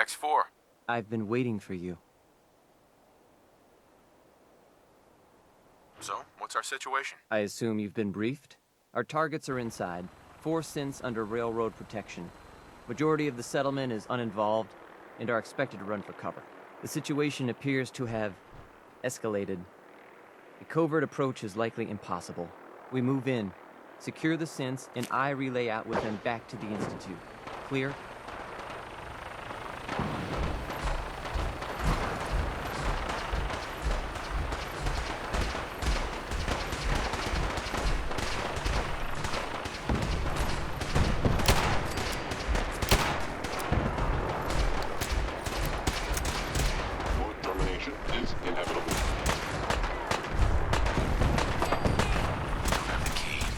X4. I've been waiting for you. So, what's our situation? I assume you've been briefed? Our targets are inside. 4 synths under railroad protection. Majority of the settlement is uninvolved and are expected to run for cover. The situation appears to have escalated. A covert approach is likely impossible. We move in, secure the synths, and I relay out with them back to the Institute. Clear? Termination is inevitable. Grab the cave.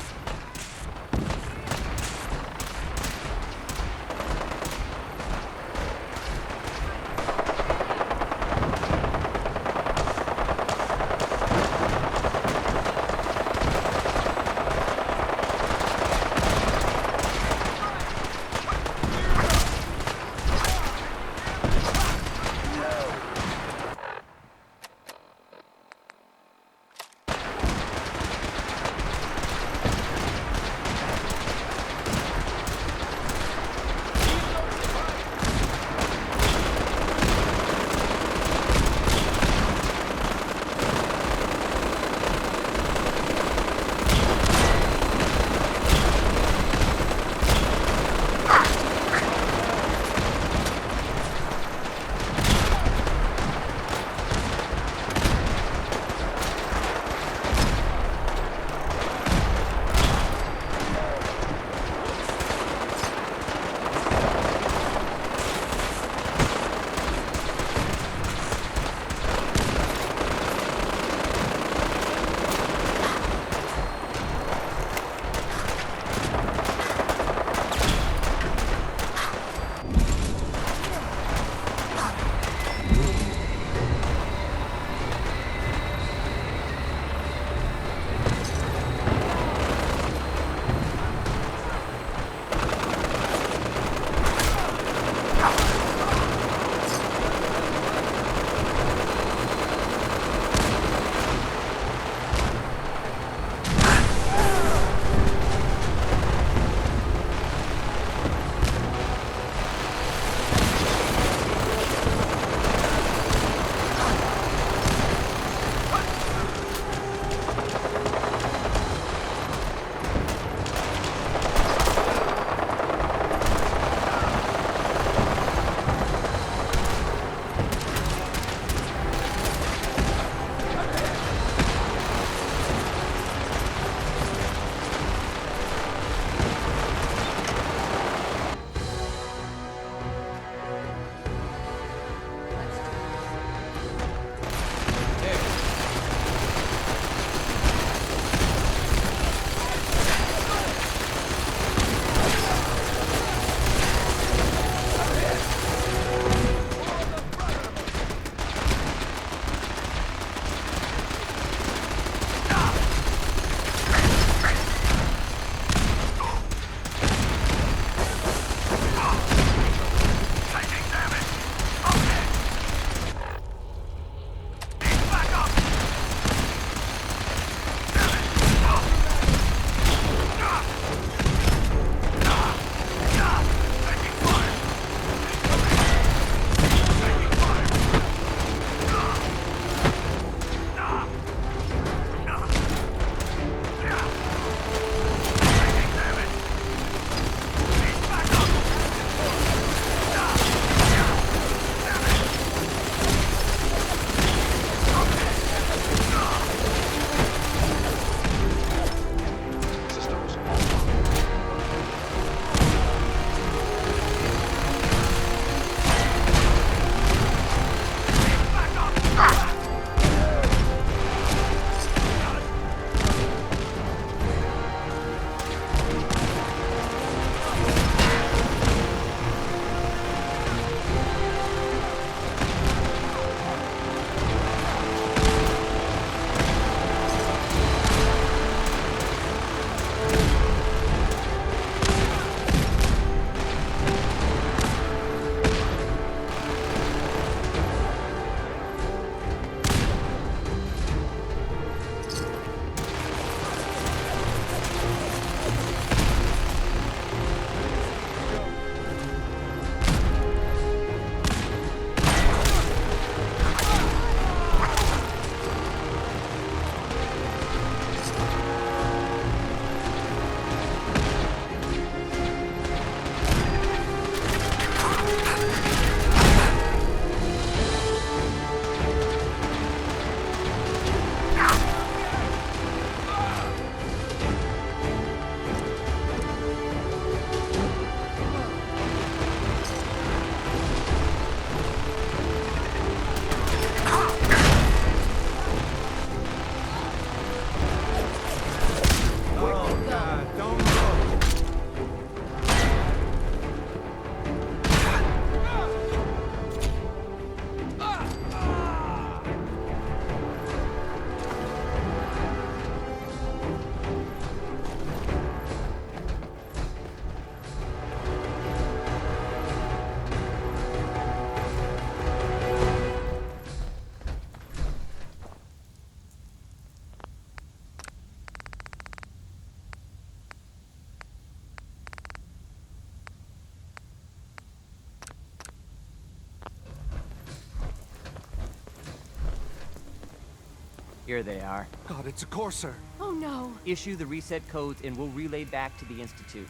Here they are. God, it's a Corsair. Oh no. Issue the reset codes and we'll relay back to the Institute.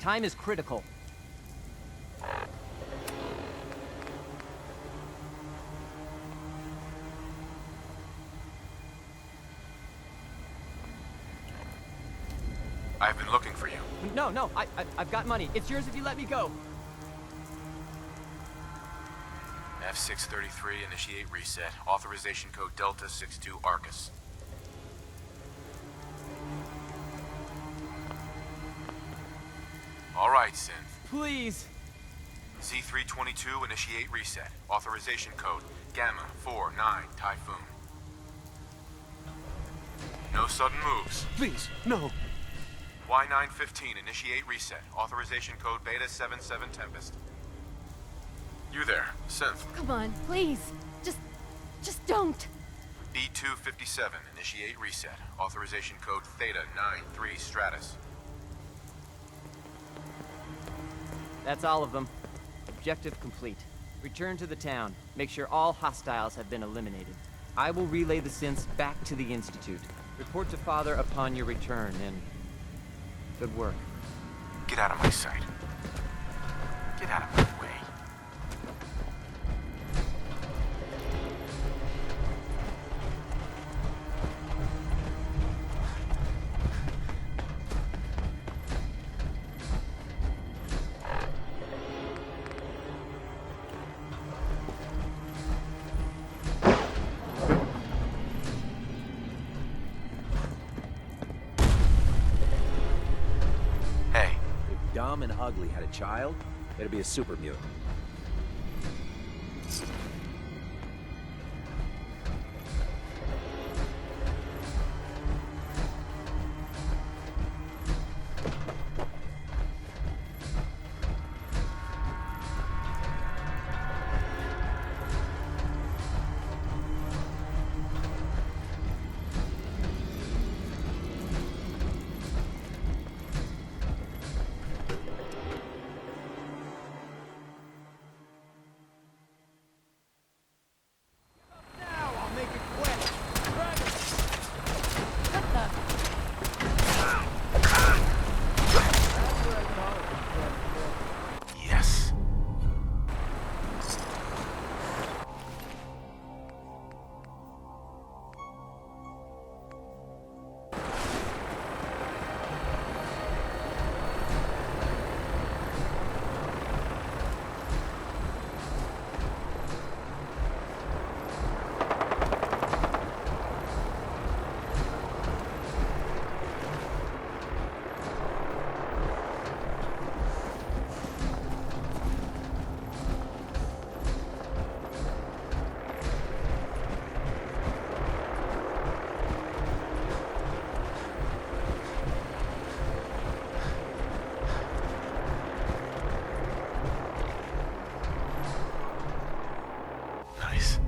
Time is critical. I've been looking for you. No, I've got money. It's yours if you let me go. F633, initiate reset. Authorization code Delta 62 Arcus. All right, Synth. Please. Z322, initiate reset. Authorization code Gamma 49 Typhoon. No sudden moves. Please, no. Y915, initiate reset. Authorization code Beta 77 Tempest. You there, Synth. Come on, please. Just don't. B257, initiate reset. Authorization code Theta 93 Stratus. That's all of them. Objective complete. Return to the town. Make sure all hostiles have been eliminated. I will relay the synths back to the Institute. Report to Father upon your return, and good work. Get out of my sight. Get out of my way. Dumb and ugly had a child, it'd be a super mutant. Yes. Nice.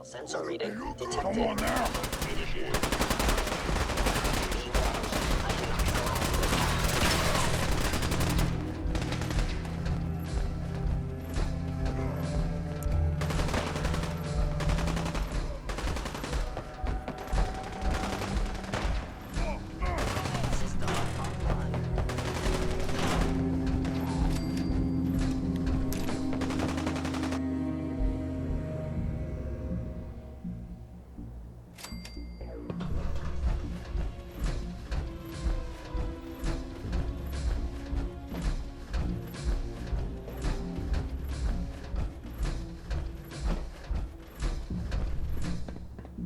Sensor reading detected. Come on now. Initiate.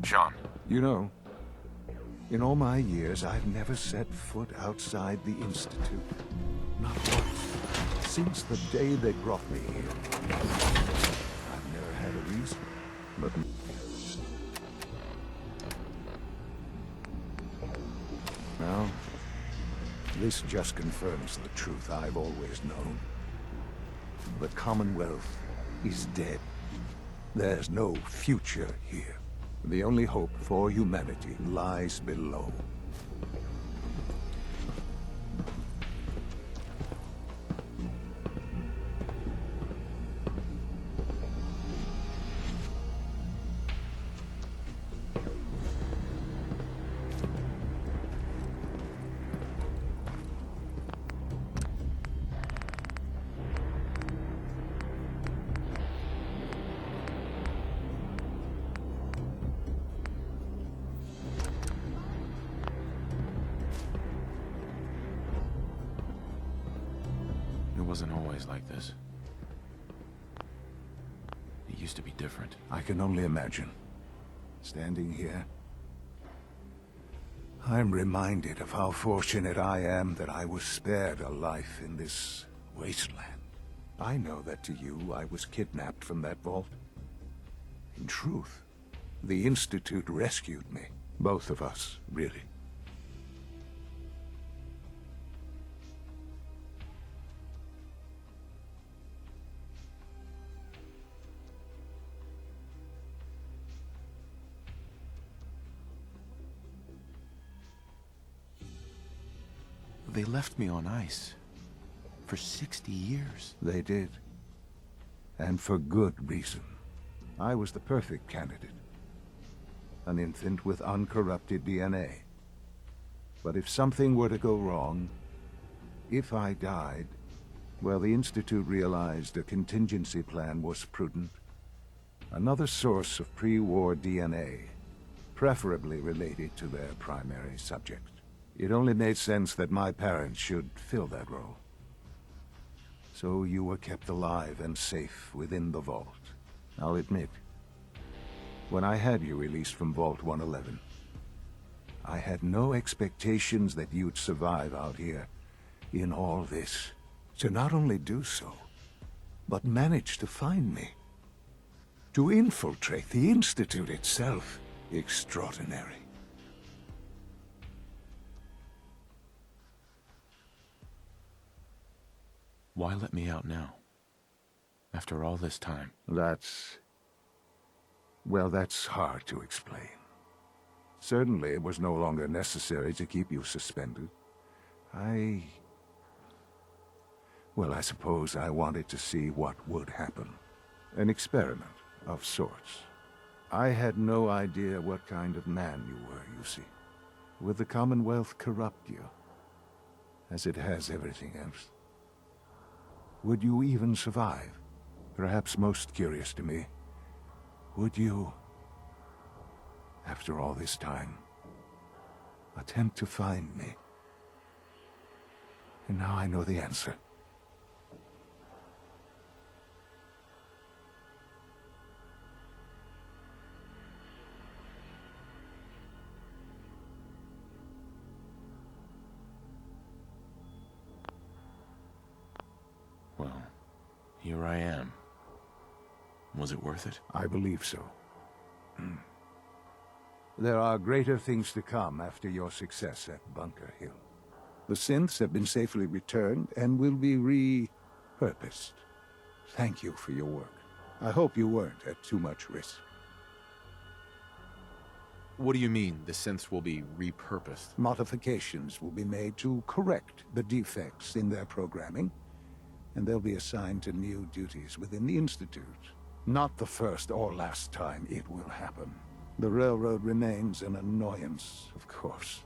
Sean. You know, in all my years, I've never set foot outside the Institute. Not once. Since the day they brought me here. I've never had a reason, but... Well, this just confirms the truth I've always known. The Commonwealth is dead. There's no future here. The only hope for humanity lies below. It wasn't always like this. It used to be different. I can only imagine. Standing here, I'm reminded of how fortunate I am that I was spared a life in this wasteland. I know that to you, I was kidnapped from that vault. In truth, the Institute rescued me. Both of us, really. They left me on ice. For 60 years. They did. And for good reason. I was the perfect candidate. An infant with uncorrupted DNA. But if something were to go wrong, if I died, well, the Institute realized a contingency plan was prudent. Another source of pre-war DNA, preferably related to their primary subject. It only made sense that my parents should fill that role. So you were kept alive and safe within the vault. I'll admit, when I had you released from Vault 111, I had no expectations that you'd survive out here in all this. To not only do so, but manage to find me. To infiltrate the Institute itself. Extraordinary. Why let me out now? After all this time. Well, that's hard to explain. Certainly it was no longer necessary to keep you suspended. Well, I suppose I wanted to see what would happen. An experiment of sorts. I had no idea what kind of man you were, you see. Would the Commonwealth corrupt you? As it has everything else? Would you even survive? Perhaps most curious to me, would you, after all this time, attempt to find me? And now I know the answer. Well, here I am. Was it worth it? I believe so. There are greater things to come after your success at Bunker Hill. The synths have been safely returned and will be repurposed. Thank you for your work. I hope you weren't at too much risk. What do you mean, the synths will be repurposed? Modifications will be made to correct the defects in their programming, and they'll be assigned to new duties within the Institute. Not the first or last time it will happen. The railroad remains an annoyance, of course,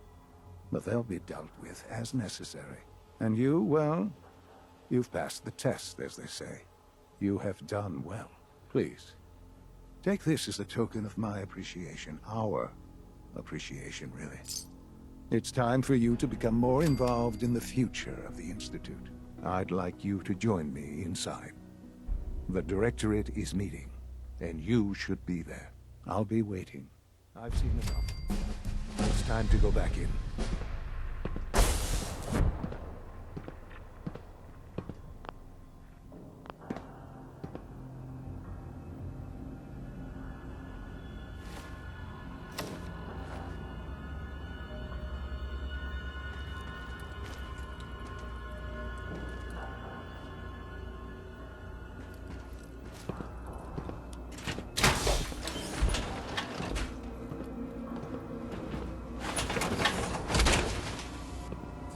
but they'll be dealt with as necessary. And you, well, you've passed the test, as they say. You have done well. Please, take this as a token of my appreciation, our appreciation, really. It's time for you to become more involved in the future of the Institute. I'd like you to join me inside. The Directorate is meeting, and you should be there. I'll be waiting. I've seen enough. It's time to go back in.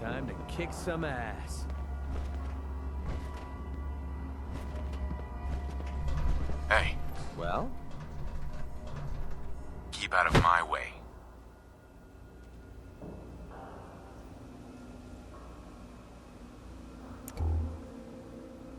Time to kick some ass. Hey, Well, keep out of my way.